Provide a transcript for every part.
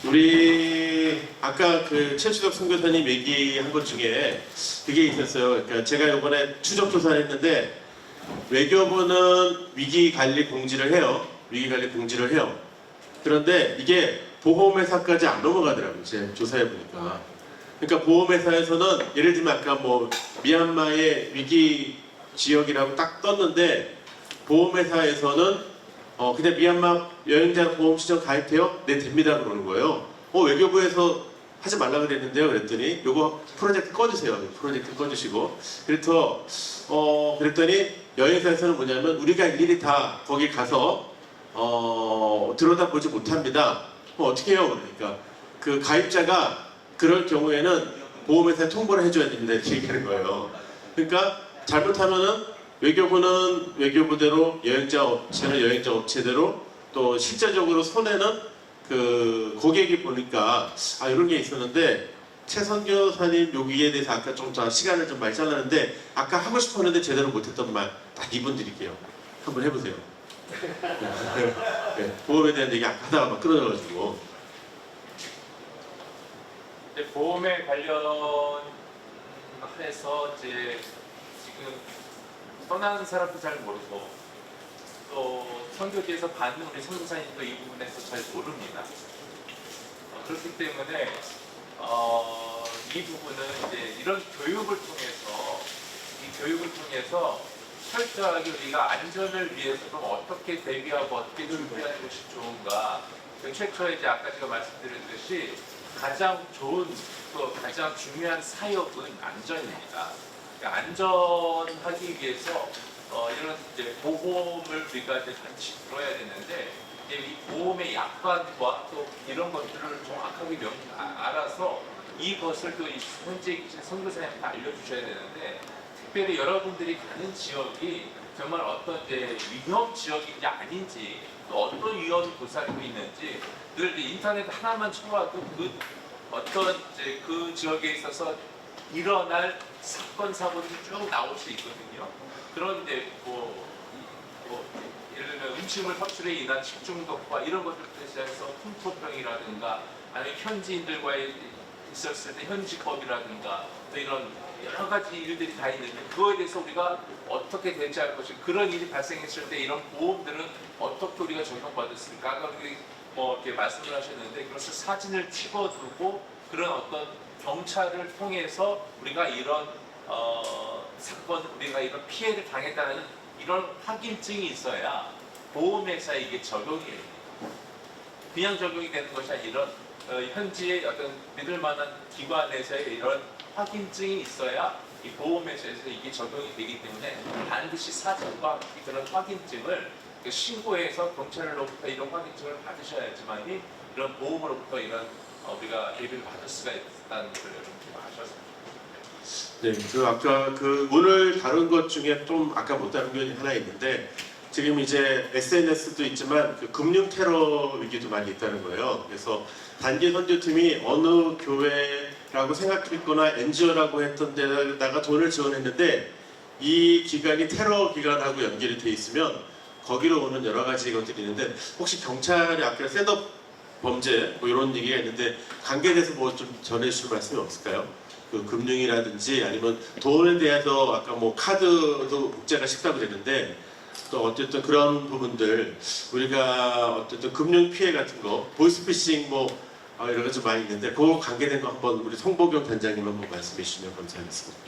우리 아까 그 최수덕 선교사님 얘기한 것 중에 그게 있었어요. 그러니까 제가 이번에 추적 조사를 했는데 외교부는 위기관리 공지를 해요. 위기관리 공지를 해요. 그런데 이게 보험회사까지 안 넘어가더라고요. 제 조사해 보니까. 그러니까 보험회사에서는 예를 들면 아까 뭐 미얀마의 위기 지역이라고 딱 떴는데 보험회사에서는 그냥 미얀마 여행자 보험 시청 가입해요? 네, 됩니다. 그러는 거예요. 외교부에서 하지 말라 그랬는데요. 그랬더니 요거 프로젝트 꺼주세요. 프로젝트 꺼주시고. 그랬더니 여행사에서는 뭐냐면 우리가 일일이 다 거기 가서 들여다보지 못합니다. 어떻게 해요? 그러니까 그 가입자가 그럴 경우에는 보험회사에 통보를 해줘야 됩니다. 이렇게 얘기하는 거예요. 그러니까 잘못하면은 외교부는 외교부대로, 여행자 업체는 여행자 업체대로, 또 실제적으로 손해는 그 고객이 보니까 이런 게 있었는데 최 선교사님 여기에 대해서 아까 좀 시간을 좀 많이 잘랐는데 아까 하고 싶었는데 제대로 못했던 말 딱 2분 드릴게요. 한번 해보세요. 네, 보험에 대한 얘기 아까 하다가 막 끊어져가지고. 보험에 관련해서 이제 지금 떠나는 사람도 잘 모르고 또 선교지에서 받는 우리 선교사님도 이 부분에서 잘 모릅니다. 그렇기 때문에 이 부분은 이제 이런 교육을 통해서 철저하게 우리가 안전을 위해서 그럼 어떻게 대비하고 어떻게 준비하는 것이 좋은가. 최초에 이제 아까 제가 말씀드렸듯이 가장 좋은 또 가장 중요한 사역은 안전입니다. 그러니까 안전하기 위해서 이런 이제 보험을 우리가 이제 반드시 들어야 되는데 이제 이 보험의 약관과 또 이런 것들을 정확하게 알아서 이것을 또 현재 계신 선교사님한테 알려주셔야 되는데 특별히 여러분들이 가는 지역이 정말 어떤 이제 위험 지역인지 아닌지 또 어떤 위험이 도사리고 있는지 늘 인터넷 하나만 쳐봐도 그 어떤 이제 그 지역에 있어서 일어날 사건 사고들이 쭉 나올 수 있거든요. 그런데 예를 들면 음식물 섭취로 인한 식중독과 이런 것들에 대해서 풍토병이라든가 아니면 현지인들과의 있었을 때 현지법이라든가 또 이런 여러 가지 일들이 다 있는데 그거에 대해서 우리가 어떻게 대처할 것인가 그런 일이 발생했을 때 이런 보험들은 어떻게 우리가 적용받았을까 아까 이렇게 말씀을 하셨는데 그것을 사진을 찍어두고 그런 어떤 경찰을 통해서 우리가 이런 사건, 우리가 이런 피해를 당했다는 이런 확인증이 있어야 보험회사에 이게 적용이 돼요. 그냥 적용이 되는 것이 아니라 현지의 어떤 믿을 만한 기관에서의 이런 확인증이 있어야 이 보험회사에서 이게 적용이 되기 때문에 반드시 사진과 그런 확인증을 신고해서 경찰로부터 이런 확인증을 받으셔야지만이 이런 보험으로부터 이런 우리가 예비를 받을 수가 있다는 것을 여러분들이 아셨습니다. 네, 아까 오늘 다룬 것 중에 좀 아까 못 다룬 게 하나 있는데 지금 이제 SNS도 있지만 금융 테러 위기도 많이 있다는 거예요. 그래서 단기 선교팀이 어느 교회라고 생각했거나 NGO라고 했던 데다가 돈을 지원했는데 이 기관이 테러 기관하고 연결이 돼 있으면 거기로 오는 여러 가지 것들이 있는데 혹시 경찰이 아까 셋업 범죄 뭐 이런 얘기가 있는데 관계돼서 뭐 좀 전해주실 말씀이 없을까요? 그 금융이라든지 아니면 돈에 대해서 아까 뭐 카드도 복제가 쉽다고 그랬는데 또 어쨌든 그런 부분들 우리가 어쨌든 금융 피해 같은 거 보이스피싱 뭐 이런 거 좀 많이 있는데 그거 관계된 거 한번 우리 송보경 단장님 한번 말씀해 주시면 감사하겠습니다.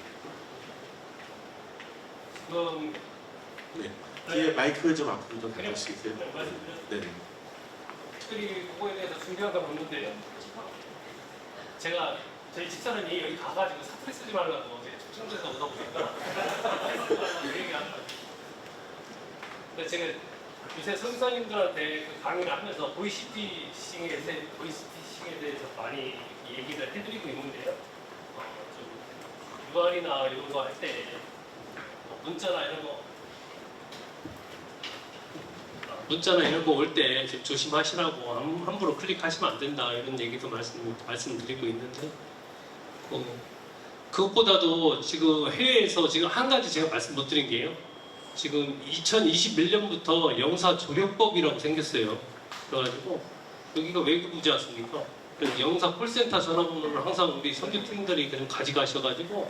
네. 뒤에 마이크 좀 앞으로 좀 가져주시겠어요? 네. 특별히 그거에 대해서 중요하다 묻는데요. 제가 저희 집사람이 여기 가가지고 사투리 쓰지 말라고 이제 충청도에서 오다 보니까 얘기하는 거예요. 근데 제가 요새 선교사님들한테 강의를 하면서 보이스피싱에 대해서 많이 얘기를 해드리고 있는데요. 좀 유발이나 이런 거 할 때 문자나 이런 거 올 때 조심하시라고 함부로 클릭하시면 안 된다 이런 얘기도 말씀드리고 있는데 그것보다도 지금 해외에서 지금 한 가지 제가 말씀 못 드린 게요. 지금 2021년부터 영사 조력법이라고 생겼어요. 그래가지고 여기가 외교부지 않습니까? 그래서 영사 콜센터 전화번호를 항상 우리 선교팀들이 그냥 가져가셔가지고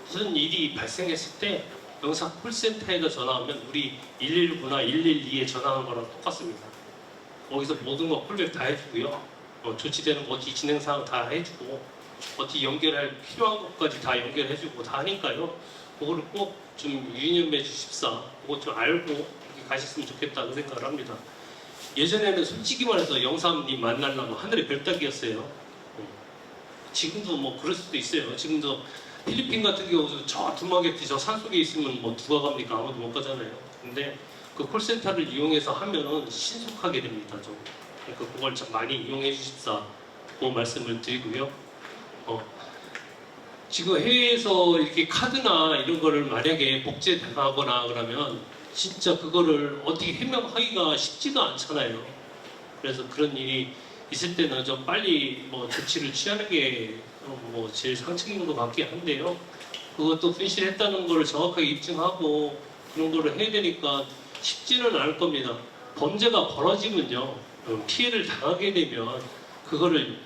무슨 일이 발생했을 때 영사 콜센터에다 전화하면 우리 119나 112에 전화하는 거랑 똑같습니다. 거기서 모든 거 콜백 다 해주고요. 조치되는 거 어디 진행 사항 다 해주고 어디 연결할 필요한 것까지 다 연결해주고 다 하니까요. 그거를 꼭 좀 유념해 주십사. 그거 좀 알고 이렇게 가셨으면 좋겠다는 생각을 합니다. 예전에는 솔직히 말해서 영사님 만나려면 하늘의 별 따기였어요. 지금도 뭐 그럴 수도 있어요. 지금도 필리핀 같은 경우도 저 두마게티 저 산속에 있으면 뭐 누가 갑니까? 아무도 못 가잖아요. 근데 그 콜센터를 이용해서 하면은 신속하게 됩니다. 좀. 그러니까 그걸 좀 많이 이용해 주십사. 그 말씀을 드리고요. 지금 해외에서 이렇게 카드나 이런 거를 만약에 복제당하거나 그러면 진짜 그거를 어떻게 해명하기가 쉽지가 않잖아요. 그래서 그런 일이 있을 때는 좀 빨리 뭐 조치를 취하는 게 뭐 제일 상책인 것 같긴 한데요. 그것도 분실했다는 거를 정확하게 입증하고 그런 거를 해야 되니까 쉽지는 않을 겁니다. 범죄가 벌어지면요, 피해를 당하게 되면 그거를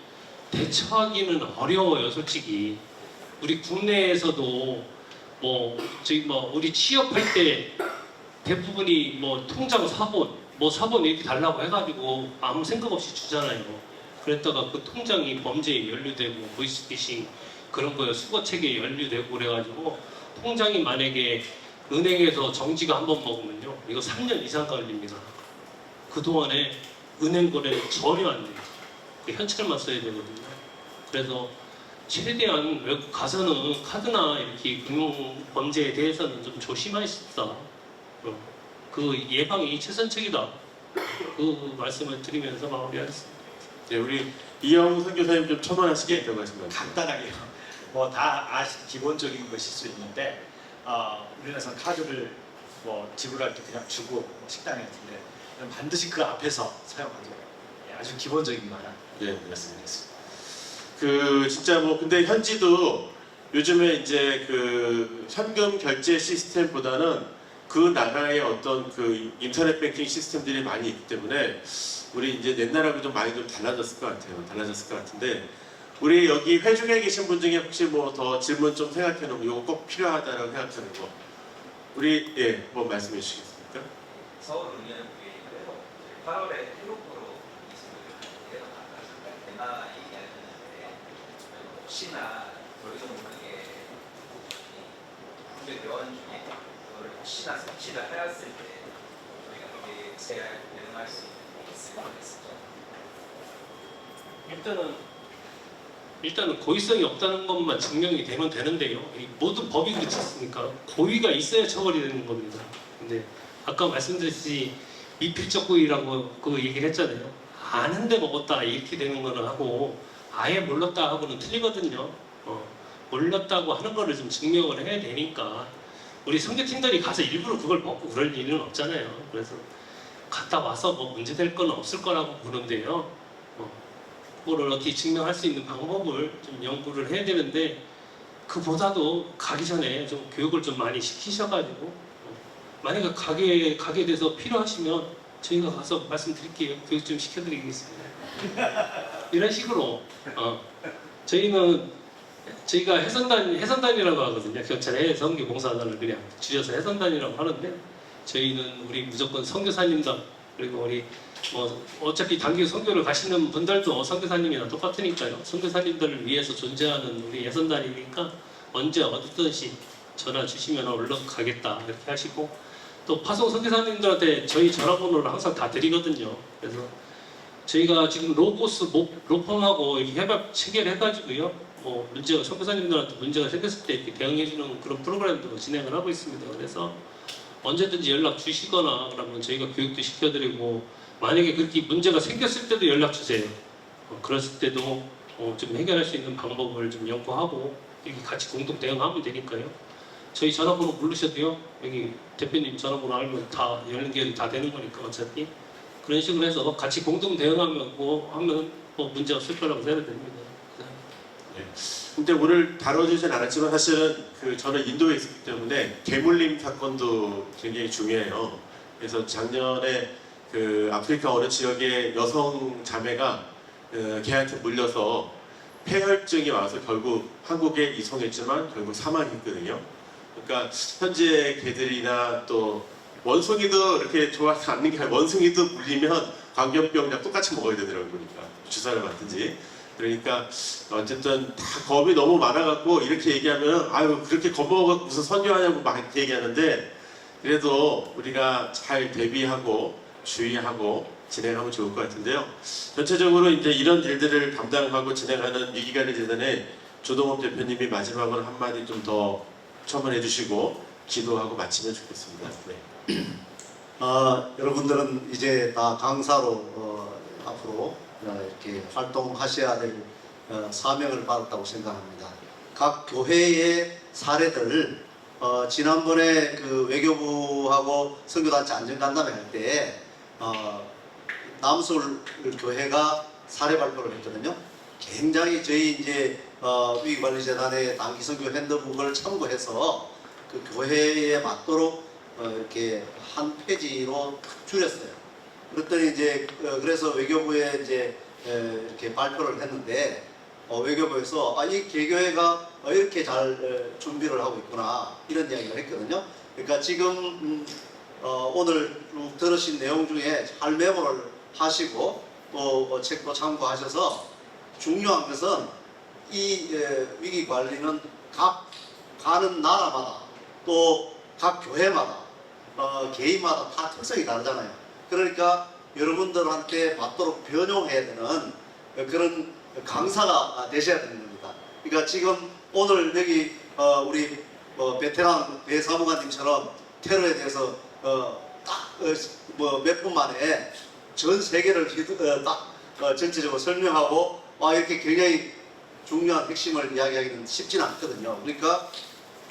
대처하기는 어려워요, 솔직히. 우리 국내에서도 우리 취업할 때 대부분이 뭐 통장 사본, 뭐 사본 이렇게 달라고 해가지고 아무 생각 없이 주잖아요. 그랬다가 그 통장이 범죄에 연루되고 보이스피싱 그런 거에 수거책에 연루되고 그래가지고 통장이 만약에 은행에서 정지가 한번 먹으면요, 이거 3년 이상 걸립니다. 그동안에 은행 거래는 전혀 안 돼요. 현찰만 써야 되거든요. 그래서 최대한 외국 가서는 카드나 이렇게 금융 범죄에 대해서는 좀 조심하십사. 그 예방이 최선책이다. 그 말씀을 드리면서 마무리하겠습니다. 네, 우리 이영 선교사님 좀 첨언하시겠다고 말씀하세요. 간단하게요. 뭐 다 기본적인 것일 수 있는데 우리나라에서 카드를 뭐 지불할 때 그냥 주고 뭐 식당에 갔는데 반드시 그 앞에서 사용하도록 아주 기본적인 거는 말씀드리겠습니다. 그 진짜 뭐 근데 현지도 요즘에 이제 그 현금 결제 시스템보다는 그 나라의 어떤 그 인터넷 뱅킹 시스템들이 많이 있기 때문에 우리 이제 옛날하고 좀 많이 좀 달라졌을 것 같아요. 달라졌을 것 같은데 우리 여기 회중에 계신 분 중에 혹시 뭐 더 질문 좀 생각해 놓고 이거 꼭 필요하다라고 생각하는 거 우리 뭐 말씀해 주시겠습니까? 서울 의원회의에서 8월에 태국으로 이수를 대만 얘기하는데 혹시나 저희도 모르게 국제 대원 중에 그거를 혹시나 섭취를 하였을 때 저희가 그게 잘 대응할 수 있을 것 같습니다. 일단은 고의성이 없다는 것만 증명이 되면 되는데요. 이 모든 법이 그렇지 않습니까? 고의가 있어야 처벌이 되는 겁니다. 근데 아까 말씀드렸듯이 미필적 고의라고 그 얘기를 했잖아요. 아는데 먹었다 이렇게 되는 거는 하고 아예 몰랐다 하고는 틀리거든요. 몰랐다고 하는 거를 좀 증명을 해야 되니까 우리 선교팀들이 가서 일부러 그걸 먹고 그럴 일은 없잖아요. 그래서 갔다 와서 뭐 문제될 건 없을 거라고 보는데요. 그거를 어떻게 증명할 수 있는 방법을 좀 연구를 해야 되는데 그보다도 가기 전에 좀 교육을 좀 많이 시키셔가지고 만약에 가게 돼서 필요하시면 저희가 가서 말씀드릴게요. 교육 좀 시켜드리겠습니다. 이런 식으로 저희가 해선단이라고 하거든요. 경찰의 선교봉사단을 그냥 줄여서 해선단이라고 하는데 저희는 우리 무조건 선교사님들 그리고 우리 어차피 단기 선교를 가시는 분들도 선교사님이랑 똑같으니까요. 선교사님들을 위해서 존재하는 우리 예선단이니까 언제 어디든지 전화 주시면 얼른 가겠다 이렇게 하시고 또 파송 선교사님들한테 저희 전화번호를 항상 다 드리거든요. 그래서 저희가 지금 로고스 로펌하고 협약 체결해가지고요. 문제가 선교사님들한테 문제가 생겼을 때 이렇게 대응해주는 그런 프로그램도 진행을 하고 있습니다. 그래서 언제든지 연락 주시거나 그러면 저희가 교육도 시켜드리고 만약에 그렇게 문제가 생겼을 때도 연락 주세요. 그랬을 때도 좀 해결할 수 있는 방법을 좀 연구하고 이렇게 같이 공동 대응하면 되니까요. 저희 전화번호 모르셔도요. 여기 대표님 전화번호 알면 다 연결이 다 되는 거니까 어차피 그런 식으로 해서 같이 공동 대응하면 하면 문제 없을 거라고 생각됩니다. 근데 오늘 다뤄지진 않았지만 사실은 저는 인도에 있었기 때문에 개물림 사건도 굉장히 중요해요. 그래서 작년에 아프리카 어느 지역의 여성 자매가 걔한테 물려서 폐혈증이 와서 결국 한국에 이송했지만 결국 사망했거든요. 그러니까 현재 개들이나 또 원숭이도 이렇게 좋아서 않는 게 아니라 원숭이도 물리면 광견병약 똑같이 먹어야 되더라고요. 그러니까 주사를 맞든지. 그러니까 어쨌든 다 겁이 너무 많아갖고 이렇게 얘기하면 아유 그렇게 겁먹어갖고 무슨 선교하냐고 막 이렇게 얘기하는데 그래도 우리가 잘 대비하고 주의하고 진행하면 좋을 것 같은데요. 전체적으로 이제 이런 일들을 담당하고 진행하는 위기관리재단의 조동업 대표님이 마지막으로 한마디 좀 더 첨언해 주시고 기도하고 마치면 좋겠습니다. 네. 여러분들은 이제 다 강사로 앞으로 이렇게 활동하셔야 될 사명을 받았다고 생각합니다. 각 교회의 사례들 지난번에 그 외교부하고 선교단체 안전간담회 할 때 남서울 교회가 사례 발표를 했거든요. 굉장히 저희 이제 위기관리재단의 단기선교 핸드북을 참고해서 그 교회에 맞도록 이렇게 한 페이지로 탁 줄였어요. 그랬더니 이제 그래서 외교부에 이제 이렇게 발표를 했는데 외교부에서 이 개교회가 이렇게 잘 준비를 하고 있구나 이런 이야기를 했거든요. 그러니까 지금 오늘 쭉 들으신 내용 중에 잘 메모를 하시고 또 책도 참고하셔서 중요한 것은 이 위기 관리는 각 가는 나라마다 또 각 교회마다 개인마다 다 특성이 다르잖아요. 그러니까 여러분들한테 맞도록 변용해야 되는 그런 강사가 되셔야 되는 겁니다. 그러니까 지금 오늘 여기 우리 베테랑 대사무관님처럼 테러에 대해서 딱 몇 분 만에 전 세계를 딱 전체적으로 설명하고 이렇게 굉장히 중요한 핵심을 이야기하기는 쉽지는 않거든요. 그러니까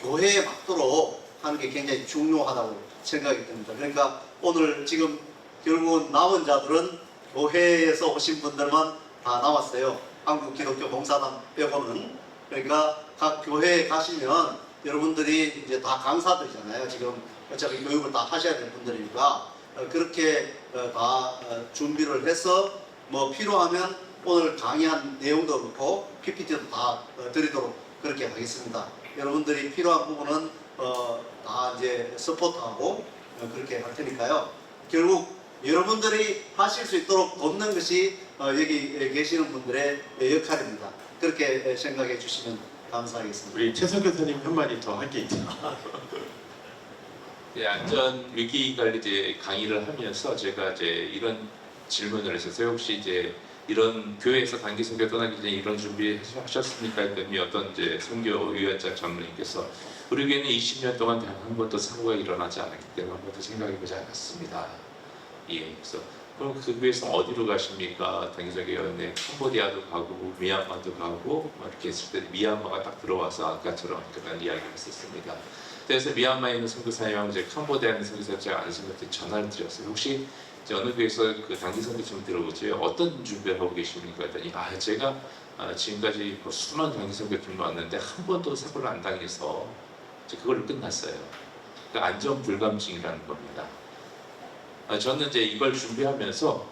교회에 맞도록 하는 게 굉장히 중요하다고 생각이 듭니다. 그러니까 오늘 지금 결국은 남은 자들은 교회에서 오신 분들만 다 남았어요. 한국 기독교 봉사단 빼고는. 그러니까 각 교회에 가시면 여러분들이 이제 다 강사들이잖아요. 지금 어차피 교육을 다 하셔야 될 분들이니까 그렇게 다 준비를 해서 뭐 필요하면 오늘 강의한 내용도 그렇고 PPT도 다 드리도록 그렇게 하겠습니다. 여러분들이 필요한 부분은 다 이제 서포트하고 그렇게 할 테니까요. 결국 여러분들이 하실 수 있도록 돕는 것이 여기 계시는 분들의 역할입니다. 그렇게 생각해 주시면 감사하겠습니다. 우리 최석 교사님 한마디 더 할 게 있죠. 네, 안전 위기 관리 이제 강의를 하면서 제가 이제 이런 질문을 했었어요. 혹시 이제 이런 교회에서 단기 선교 떠나기 전에 이런 준비 하셨습니까? 했더니 어떤 이제 선교위원장 전무님께서 우리 교회는 20년 동안 단 한 번도 사고가 일어나지 않았기 때문에 한 번도 생각해보지 않았습니다. 예, 그래서 그럼 그 교회에서 어디로 가십니까? 단기 선교위원회 캄보디아도 가고 미얀마도 가고 이렇게 했을 때 미얀마가 딱 들어와서 아까처럼 그런 이야기를 했었습니다. 그래서 미얀마에 있는 선교사님하고 이제 캄보디아에 있는 선교사님 제가 안심한테 전화를 드렸어요. 혹시 어느 교회에서 그 단기 선교 좀 들어보죠. 어떤 준비를 하고 계십니까? 했더니 제가 지금까지 수많은 단기 선교 좀 왔는데 한 번도 사고를 안 당해서 그걸로 끝났어요. 그러니까 안전 불감증이라는 겁니다. 저는 이제 이걸 준비하면서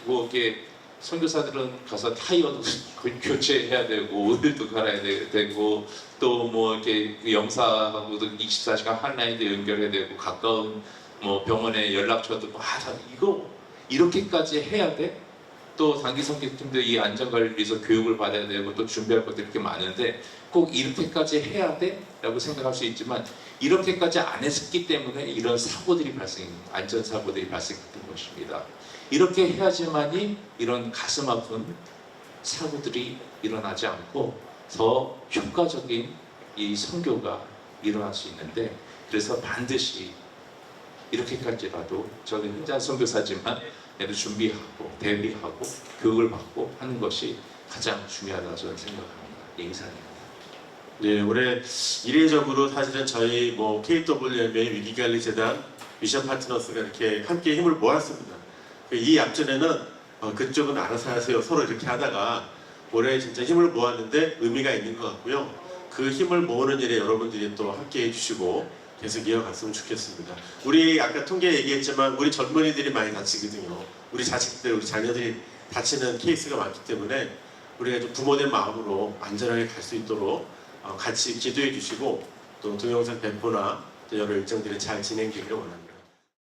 뭐 이렇게 선교사들은 가서 타이어도 교체해야 되고 오일도 갈아야 되고 또 뭐 이렇게 영사하고도 24시간 한라인도 연결해야 되고 가까운 뭐 병원에 연락처도 다 이거 이렇게까지 해야 돼? 또 단기 선교팀도 이 안전관리를 위해서 교육을 받아야 되고 또 준비할 것도 이렇게 많은데 꼭 이렇게까지 해야 돼? 라고 생각할 수 있지만 이렇게까지 안 했기 때문에 이런 사고들이 안전사고들이 발생했던 것입니다. 이렇게 해야지만이 이런 가슴 아픈 사고들이 일어나지 않고 더 효과적인 이 선교가 일어날 수 있는데 그래서 반드시 이렇게까지라도 저는 현장 선교사지만 얘도 준비하고 대비하고 교육을 받고 하는 것이 가장 중요하다고 저는 생각합니다. 이상입니다. 네, 올해 이례적으로 사실은 저희 뭐 KWM의 위기관리재단 미션 파트너스가 이렇게 함께 힘을 모았습니다. 이 앞전에는 그쪽은 알아서 하세요 서로 이렇게 하다가 올해 진짜 힘을 모았는데 의미가 있는 것 같고요. 그 힘을 모으는 일에 여러분들이 또 함께 해주시고 계속 이어갔으면 좋겠습니다. 우리 아까 통계 얘기했지만 우리 젊은이들이 많이 다치거든요. 우리 자식들, 우리 자녀들이 다치는 케이스가 많기 때문에 우리가 좀 부모된 마음으로 안전하게 갈 수 있도록 같이 기도해 주시고 또 동영상 배포나 또 여러 일정들이 잘 진행되기를 원합니다.